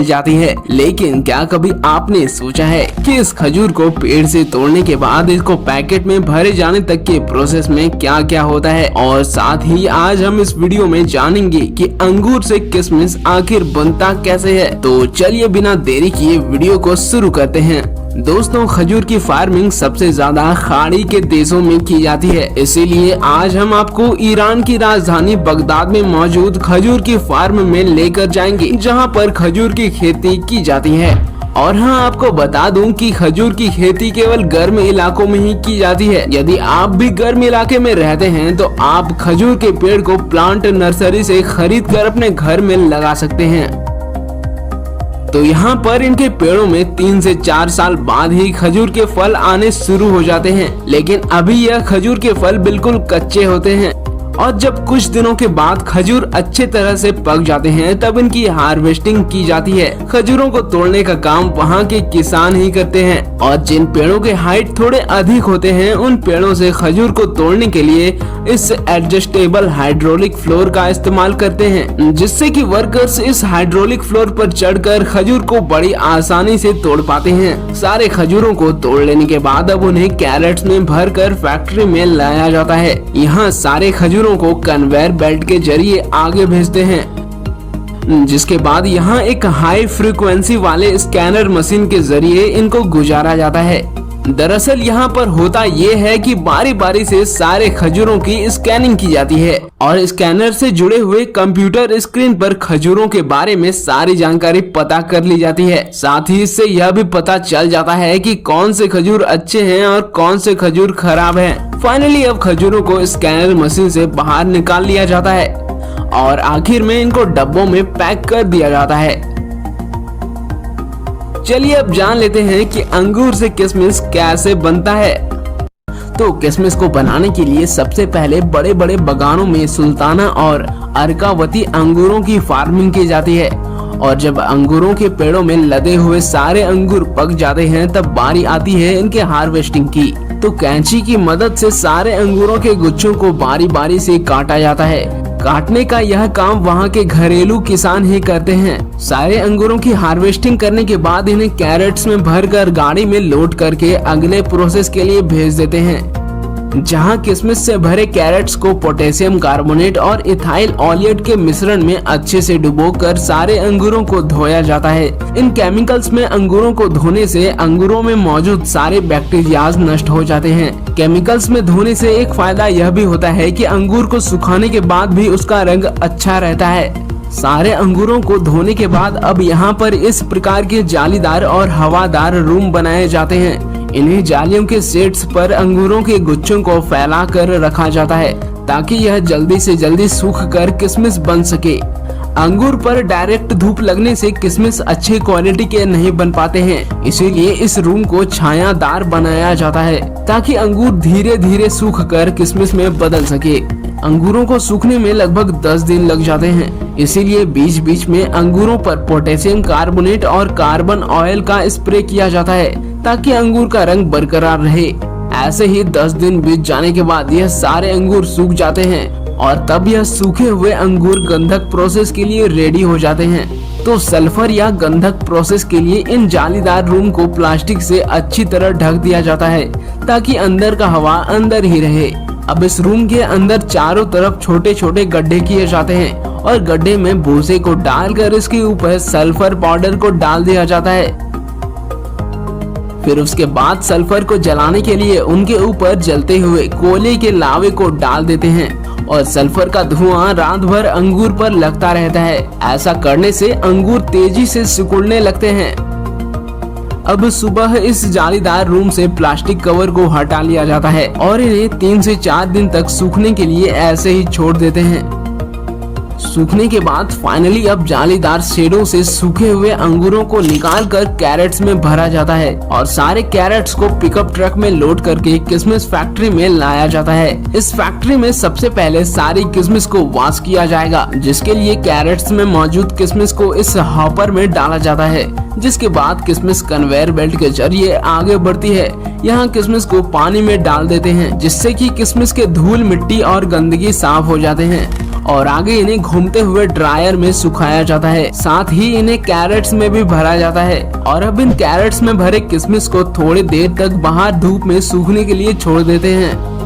जाती है। लेकिन क्या कभी आपने सोचा है कि इस खजूर को पेड़ से तोड़ने के बाद इसको पैकेट में भरे जाने तक के प्रोसेस में क्या क्या होता है। और साथ ही आज हम इस वीडियो में जानेंगे कि अंगूर से किशमिश आखिर बनता कैसे है। तो चलिए बिना देरी किए वीडियो को शुरू करते हैं। दोस्तों, खजूर की फार्मिंग सबसे ज्यादा खाड़ी के देशों में की जाती है, इसीलिए आज हम आपको ईरान की राजधानी बगदाद में मौजूद खजूर की फार्म में लेकर जाएंगे, जहां पर खजूर की खेती की जाती है। और हाँ, आपको बता दूं कि खजूर की खेती केवल गर्म इलाकों में ही की जाती है। यदि आप भी गर्म इलाके में रहते हैं तो आप खजूर के पेड़ को प्लांट नर्सरी से खरीद कर अपने घर में लगा सकते हैं। तो यहाँ पर इनके पेड़ों में 3 से 4 साल बाद ही खजूर के फल आने शुरू हो जाते हैं, लेकिन अभी यह खजूर के फल बिल्कुल कच्चे होते हैं। और जब कुछ दिनों के बाद खजूर अच्छे तरह से पक जाते हैं तब इनकी हार्वेस्टिंग की जाती है। खजूरों को तोड़ने का काम वहाँ के किसान ही करते हैं, और जिन पेड़ों के हाइट थोड़े अधिक होते हैं उन पेड़ों से खजूर को तोड़ने के लिए इस एडजस्टेबल हाइड्रोलिक फ्लोर का इस्तेमाल करते हैं, जिससे कि वर्कर्स इस हाइड्रोलिक फ्लोर पर चढ़कर खजूर को बड़ी आसानी से तोड़ पाते हैं। सारे खजूरों को तोड़ लेने के बाद अब उन्हें कैरेट्स में भरकर फैक्ट्री में लाया जाता है। यहाँ सारे खजूरों को कन्वेयर बेल्ट के जरिए आगे भेजते हैं, जिसके बाद यहाँ एक हाई फ्रीक्वेंसी वाले स्कैनर मशीन के जरिए इनको गुजारा जाता है। दरअसल यहाँ पर होता ये है कि बारी बारी से सारे खजूरों की स्कैनिंग की जाती है और स्कैनर से जुड़े हुए कंप्यूटर स्क्रीन पर खजूरों के बारे में सारी जानकारी पता कर ली जाती है। साथ ही इससे यह भी पता चल जाता है कि कौन से खजूर अच्छे हैं और कौन से खजूर खराब हैं। फाइनली अब खजूरों को स्कैनर मशीन से बाहर निकाल लिया जाता है और आखिर में इनको डब्बों में पैक कर दिया जाता है। चलिए अब जान लेते हैं कि अंगूर से किशमिश कैसे बनता है। तो किशमिश को बनाने के लिए सबसे पहले बड़े बड़े बागानों में सुल्ताना और अर्कावती अंगूरों की फार्मिंग की जाती है, और जब अंगूरों के पेड़ों में लदे हुए सारे अंगूर पक जाते हैं तब बारी आती है इनके हार्वेस्टिंग की। तो कैंची की मदद से सारे अंगूरों के गुच्छों को बारी बारी से काटा जाता है। काटने का यह काम वहाँ के घरेलू किसान ही करते हैं। सारे अंगूरों की हार्वेस्टिंग करने के बाद इन्हें कैरेट्स में भरकर गाड़ी में लोड करके अगले प्रोसेस के लिए भेज देते हैं, जहां किशमिश से भरे कैरेट्स को पोटेशियम कार्बोनेट और इथाइल ऑलियट के मिश्रण में अच्छे से डुबोकर सारे अंगूरों को धोया जाता है। इन केमिकल्स में अंगूरों को धोने से अंगूरों में मौजूद सारे बैक्टीरियाज नष्ट हो जाते हैं। केमिकल्स में धोने से एक फायदा यह भी होता है कि अंगूर को सुखाने के बाद भी उसका रंग अच्छा रहता है। सारे अंगूरों को धोने के बाद अब यहाँ पर इस प्रकार के जालीदार और हवादार रूम बनाए जाते हैं। इन्हीं जालियों के सेट्स पर अंगूरों के गुच्छों को फैला कर रखा जाता है ताकि यह जल्दी से जल्दी सूख कर किशमिश बन सके। अंगूर पर डायरेक्ट धूप लगने से किशमिश अच्छी क्वालिटी के नहीं बन पाते हैं, इसीलिए इस रूम को छायादार बनाया जाता है ताकि अंगूर धीरे धीरे सूख कर किशमिश में बदल सके। अंगूरों को सूखने में लगभग 10 दिन लग जाते हैं, इसीलिए बीच बीच में अंगूरों पर पोटेशियम कार्बोनेट और कार्बन ऑयल का स्प्रे किया जाता है ताकि अंगूर का रंग बरकरार रहे। ऐसे ही 10 दिन बीत जाने के बाद यह सारे अंगूर सूख जाते हैं और तब यह सूखे हुए अंगूर गंधक प्रोसेस के लिए रेडी हो जाते हैं। तो सल्फर या गंधक प्रोसेस के लिए इन जालीदार रूम को प्लास्टिक से अच्छी तरह ढक दिया जाता है ताकि अंदर का हवा अंदर ही रहे। अब इस रूम के अंदर चारों तरफ छोटे छोटे गड्ढे किए जाते हैं और गड्ढे में भूसे को डालकर इसके ऊपर सल्फर पाउडर को डाल दिया जाता है। फिर उसके बाद सल्फर को जलाने के लिए उनके ऊपर जलते हुए कोयले के लावे को डाल देते हैं और सल्फर का धुआं रात भर अंगूर पर लगता रहता है। ऐसा करने से अंगूर तेजी से सिकुड़ने लगते हैं। अब सुबह इस जालीदार रूम से प्लास्टिक कवर को हटा लिया जाता है और इन्हें 3 से 4 दिन तक सूखने के लिए ऐसे ही छोड़ देते हैं। सूखने के बाद फाइनली अब जालीदार शेडों से सूखे हुए अंगूरों को निकालकर कैरेट्स में भरा जाता है और सारे कैरेट्स को पिकअप ट्रक में लोड करके किशमिश फैक्ट्री में लाया जाता है। इस फैक्ट्री में सबसे पहले सारी किशमिश को वॉश किया जाएगा, जिसके लिए कैरेट्स में मौजूद किशमिश को इस हॉपर में डाला जाता है, जिसके बाद किशमिश कन्वेयर बेल्ट के जरिए आगे बढ़ती है। यहाँ किशमिश को पानी में डाल देते हैं, जिससे कि किशमिश के धूल मिट्टी और गंदगी साफ हो जाते हैं और आगे इन्हें घूमते हुए ड्रायर में सुखाया जाता है। साथ ही इन्हें कैरेट्स में भी भरा जाता है और अब इन कैरेट्स में भरे किशमिश को थोड़ी देर तक बाहर धूप में सूखने के लिए छोड़ देते हैं।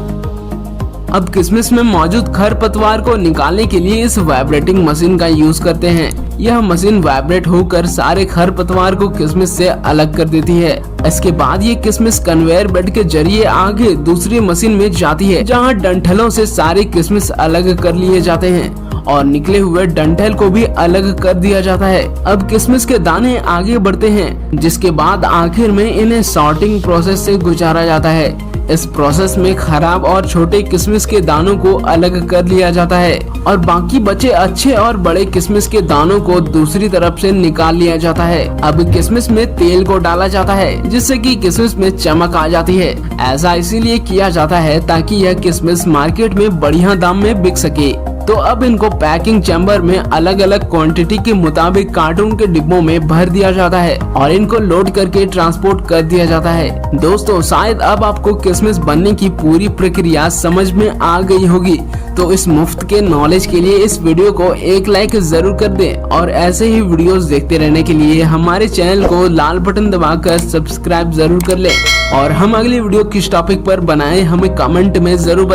अब किशमिश में मौजूद खरपतवार को निकालने के लिए इस वाइब्रेटिंग मशीन का यूज करते हैं। यह मशीन वाइब्रेट होकर सारे खरपतवार को किशमिश से अलग कर देती है। इसके बाद ये किशमिश कन्वेयर बेल्ट के जरिए आगे दूसरी मशीन में जाती है, जहां डंठलों से सारे किशमिश अलग कर लिए जाते हैं और निकले हुए डंठल को भी अलग कर दिया जाता है। अब किशमिश के दाने आगे बढ़ते हैं, जिसके बाद आखिर में इन्हें सॉर्टिंग प्रोसेस से गुजारा जाता है। इस प्रोसेस में खराब और छोटे किशमिश के दानों को अलग कर लिया जाता है और बाकी बचे अच्छे और बड़े किशमिश के दानों को दूसरी तरफ से निकाल लिया जाता है। अब किशमिश में तेल को डाला जाता है, जिससे कि किशमिश में चमक आ जाती है। ऐसा इसीलिए किया जाता है ताकि यह किशमिश मार्केट में बढ़िया दाम में बिक सके। तो अब इनको पैकिंग चैम्बर में अलग अलग क्वांटिटी के मुताबिक कार्टून के डिब्बों में भर दिया जाता है और इनको लोड करके ट्रांसपोर्ट कर दिया जाता है। दोस्तों, शायद अब आपको किशमिश बनने की पूरी प्रक्रिया समझ में आ गई होगी। तो इस मुफ्त के नॉलेज के लिए इस वीडियो को एक लाइक जरूर कर दें और ऐसे ही वीडियोस देखते रहने के लिए हमारे चैनल को लाल बटन दबाकर सब्सक्राइब जरूर कर लें और हम अगली वीडियो किस टॉपिक पर बनाएं हमें कमेंट में जरूर